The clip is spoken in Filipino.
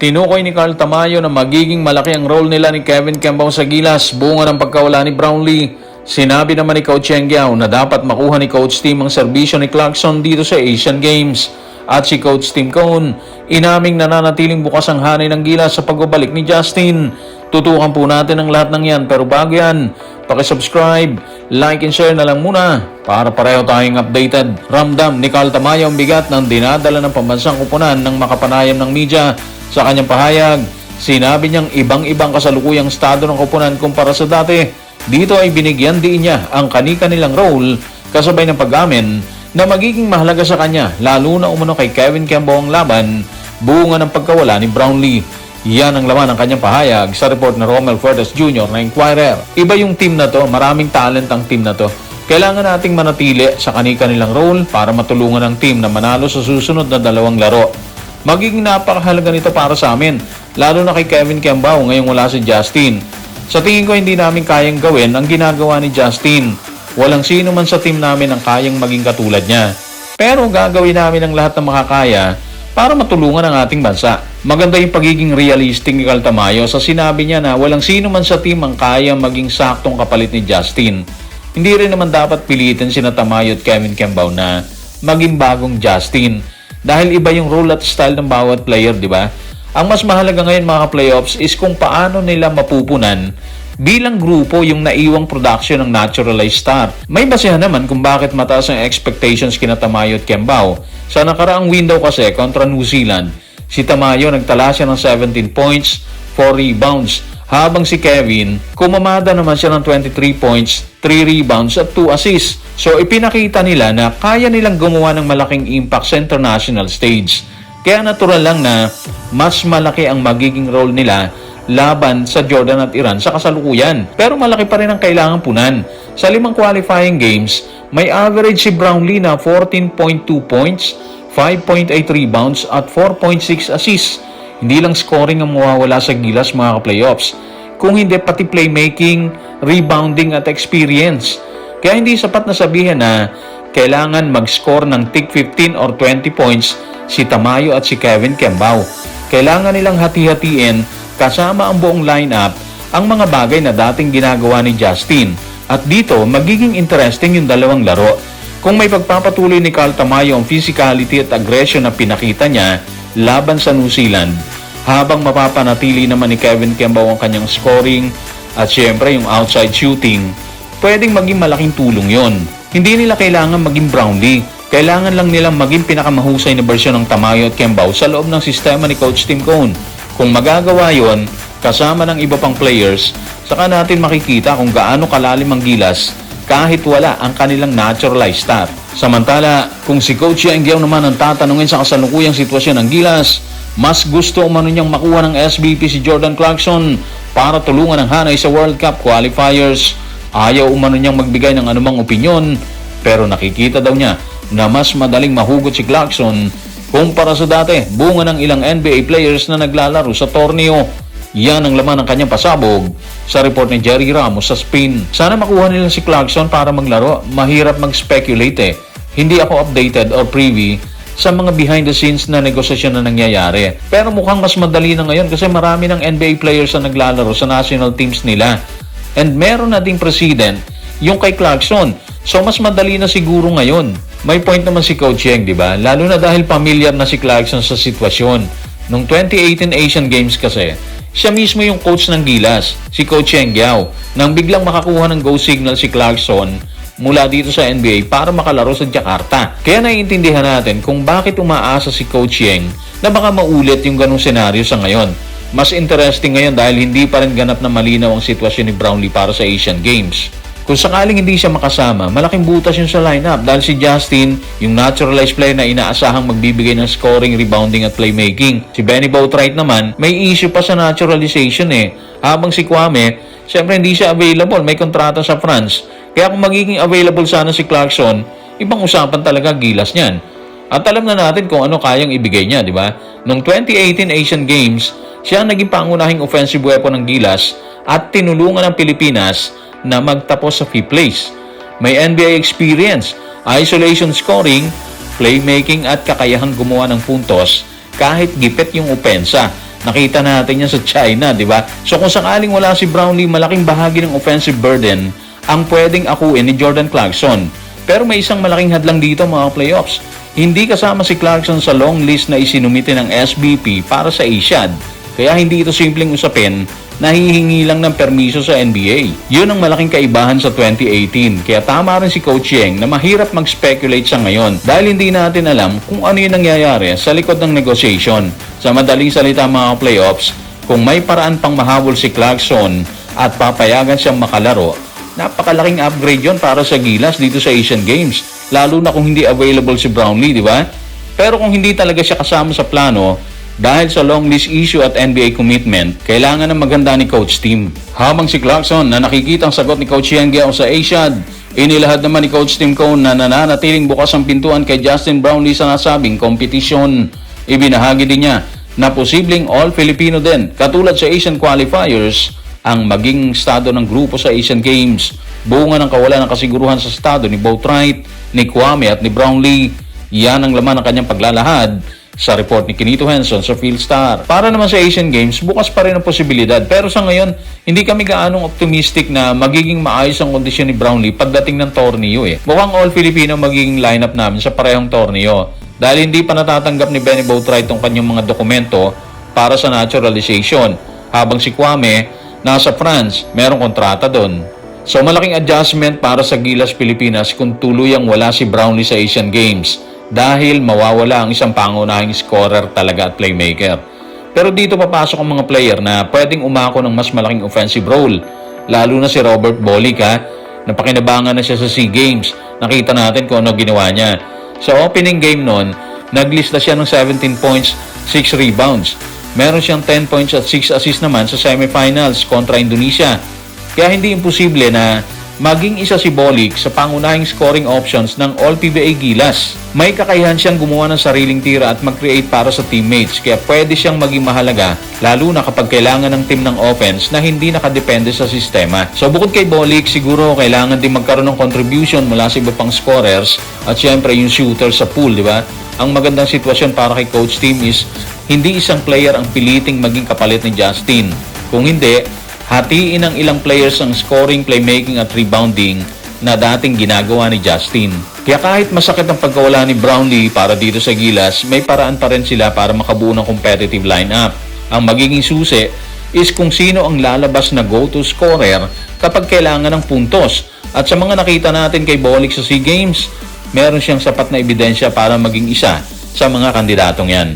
Tinukoy ni Carl Tamayo na magiging malaki ang role nila ni Kevin Kembao sa Gilas bunga ng pagkawala ni Brownlee. Sinabi naman ni Coach Cheng Giao na dapat makuha ni Coach Tim ang serbisyo ni Clarkson dito sa Asian Games. At si Coach Tim Cone, inaming nananatiling bukas ang hanay ng Gilas sa pagbabalik ni Justin. Tutukan po natin ang lahat ng yan, pero bago yan, pakisubscribe, like and share na lang muna para pareho tayong updated. Ramdam ni Carl Tamayo ang bigat ng dinadala ng pambansang kupunan ng makapanayam ng media. Sa kanyang pahayag, sinabi niyang ibang-ibang kasalukuyang estado ng kupunan kumpara sa dati. Dito ay binigyan din niya ang kani-kanilang role kasabay ng pag-amin na magiging mahalaga sa kanya, lalo na umano kay Kevin Kembao ang laban bunga ng pagkawala ni Brownlee. Yan ang laman ng kanyang pahayag sa report na Romel Fuertes Jr. na Inquirer. Iba yung team na to, maraming talent ang team na to. Kailangan nating manatili sa kani-kanilang role para matulungan ang team na manalo sa susunod na 2 laro. Magiging napakahalaga nito para sa amin, lalo na kay Kevin Kembao ngayong wala si Justin. Sa tingin ko hindi namin kayang gawin ang ginagawa ni Justin. Walang sino man sa team namin ang kayang maging katulad niya. Pero gagawin namin ang lahat ng makakaya para matulungan ang ating bansa. Maganda yung pagiging realistic ni Carl Tamayo sa sinabi niya na walang sino man sa team ang kaya maging saktong kapalit ni Justin. Hindi rin naman dapat pilitin sina Tamayo at Kevin Kembao na maging bagong Justin dahil iba yung role at style ng bawat player, di ba? Ang mas mahalaga ngayon mga playoffs is kung paano nila mapupunan bilang grupo yung naiwang production ng naturalized star. May basehan naman kung bakit mataas ang expectations kina Tamayo at Kembao. Sa nakaraang window kasi kontra New Zealand, si Tamayo nagtala siya ng 17 points, 4 rebounds, habang si Kevin, kumamada naman siya ng 23 points, 3 rebounds at 2 assists. So ipinakita nila na kaya nilang gumawa ng malaking impact sa international stage. Kaya natural lang na mas malaki ang magiging role nila laban sa Jordan at Iran sa kasalukuyan. Pero malaki pa rin ang kailangan punan. Sa 5 qualifying games, may average si Brownlee na 14.2 points, 5.8 rebounds at 4.6 assists. Hindi lang scoring ang mawawala sa Gilas mga ka-playoffs, kung hindi pati playmaking, rebounding at experience. Kaya hindi sapat na sabihin na kailangan mag-score ng tig 15 or 20 points si Tamayo at si Kevin Kembao. Kailangan nilang hati-hatiin kasama ang buong lineup ang mga bagay na dating ginagawa ni Justin. At dito, magiging interesting yung 2 laro. Kung may pagpapatuloy ni Carl Tamayo ang physicality at aggression na pinakita niya laban sa New Zealand, habang mapapanatili naman ni Kevin Kembao ang kanyang scoring at syempre yung outside shooting, pwedeng maging malaking tulong yon. Hindi nila kailangan maging Brownlee. Kailangan lang nilang maging pinakamahusay na bersyon ng Tamayo at Kembao sa loob ng sistema ni Coach Tim Cone. Kung magagawa yon, kasama ng iba pang players, saka natin makikita kung gaano kalalim ang Gilas kahit wala ang kanilang naturalized star. Samantala, kung si Coach Cheng Giao naman ang tatanungin sa kasalukuyang sitwasyon ng Gilas, mas gusto umano niyang makuha ng SBP si Jordan Clarkson para tulungan ang hanay sa World Cup qualifiers. Ayaw umano niyang magbigay ng anumang opinyon, pero nakikita daw niya na mas madaling mahugot si Clarkson kumpara sa dati, bunga ng ilang NBA players na naglalaro sa torneo. Yan ang laman ng kanyang pasabog sa report ni Jerry Ramos sa Spain. Sana makuha nila si Clarkson para maglaro. Mahirap mag-speculate eh. Hindi ako updated or privy sa mga behind the scenes na negosasyon na nangyayari. Pero mukhang mas madali na ngayon kasi marami ng NBA players na naglalaro sa national teams nila. And meron na ding president yung kay Clarkson. So mas madali na siguro ngayon. May point naman si Coach Cheng, di ba? Lalo na dahil familiar na si Clarkson sa sitwasyon. Noong 2018 Asian Games kasi, siya mismo yung coach ng Gilas, si Coach Cheng Giao, nang biglang makakuha ng go signal si Clarkson mula dito sa NBA para makalaro sa Jakarta. Kaya naiintindihan natin kung bakit umaasa si Coach Cheng na baka maulit yung ganung senaryo sa ngayon. Mas interesting ngayon dahil hindi pa rin ganap na malinaw ang sitwasyon ni Brownlee para sa Asian Games. Kung sakaling hindi siya makasama, malaking butas yun sa lineup dahil si Justin, yung naturalized player na inaasahang magbibigay ng scoring, rebounding at playmaking. Si Benny Boatwright naman, may issue pa sa naturalization eh. Habang si Kwame, syempre hindi siya available, may kontrata sa France. Kaya kung magiging available sana si Clarkson, ibang usapan talaga Gilas niyan. At alam na natin kung ano kayang ibigay niya, di ba? Noong 2018 Asian Games, siya ang naging pangunahing offensive weapon ng Gilas at tinulungan ng Pilipinas na magtapos sa 5th place. May NBA experience, isolation scoring, playmaking at kakayahang gumawa ng puntos kahit gipit yung opensa. Nakita natin yan sa China, di ba? So kung sakaling wala si Brownlee, malaking bahagi ng offensive burden ang pwedeng akuin ni Jordan Clarkson. Pero may isang malaking hadlang dito mga playoffs. Hindi kasama si Clarkson sa long list na isinumite ng SBP para sa ASIAD. Kaya hindi ito simpleng usapin na hihingi lang ng permiso sa NBA. Yun ang malaking kaibahan sa 2018. Kaya tama rin si Coach Yeng na mahirap mag-speculate sa ngayon dahil hindi natin alam kung ano yung nangyayari sa likod ng negotiation. Sa madaling salita mga playoffs, kung may paraan pang mahabol si Clarkson at papayagan siyang makalaro, napakalaking upgrade yon para sa Gilas dito sa Asian Games. Lalo na kung hindi available si Brownlee, di ba? Pero kung hindi talaga siya kasama sa plano, dahil sa long list issue at NBA commitment, kailangan ng maganda ni Coach Tim. Habang si Clarkson na nakikita ang sagot ni Coach Yeng sa ASIAD, inilahad naman ni Coach Tim Cone na nananatiling bukas ang pintuan kay Justin Brownlee sa nasabing kompetisyon. Ibinahagi din niya na posibleng all-Filipino din, katulad sa Asian qualifiers, ang maging estado ng grupo sa Asian Games. Bunga ng kawalan ng kasiguruhan sa estado ni Boatwright, ni Kwame at ni Brownlee. Yan ang laman ng kanyang paglalahad sa report ni Kinito Henson sa PhilStar. Para naman sa Asian Games, bukas pa rin ang posibilidad. Pero sa ngayon, hindi kami gaanong optimistic na magiging maayos ang kondisyon ni Brownlee pagdating ng torneo eh. Mukhang all-Filipino magiging lineup namin sa parehong torneo. Dahil hindi pa natatanggap ni Benny Boatwright ang kanyang mga dokumento para sa naturalization. Habang si Kwame, nasa France, merong kontrata doon. So malaking adjustment para sa Gilas Pilipinas kung tuluyang wala si Brownlee sa Asian Games. Dahil mawawala ang isang pangunahing scorer talaga at playmaker. Pero dito papasok ang mga player na pwedeng umako ng mas malaking offensive role. Lalo na si Robert Bolick napakinabangan na siya sa SEA Games. Nakita natin kung ano ginawa niya. Sa opening game nun, naglista siya ng 17 points, 6 rebounds. Meron siyang 10 points at 6 assists naman sa semifinals kontra Indonesia. Kaya hindi imposible na maging isa si Bolick sa pangunahing scoring options ng All-PBA Gilas. May kakayahan siyang gumawa ng sariling tira at mag-create para sa teammates, kaya pwede siyang maging mahalaga, lalo na kapag kailangan ng team ng offense na hindi nakadepende sa sistema. So bukod kay Bolick, siguro kailangan din magkaroon ng contribution mula sa iba pang scorers at syempre yung shooter sa pool, di ba? Ang magandang sitwasyon para kay Coach Tim is hindi isang player ang piliting maging kapalit ni Justin. Kung hindi, hatiin ng ilang players ang scoring, playmaking at rebounding na dating ginagawa ni Justin. Kaya kahit masakit ang pagkawala ni Brownlee para dito sa Gilas, may paraan pa rin sila para makabuo ng competitive lineup. Ang magiging susi is kung sino ang lalabas na go-to scorer kapag kailangan ng puntos. At sa mga nakita natin kay Bolick sa SEA Games, meron siyang sapat na ebidensya para maging isa sa mga kandidatong yan.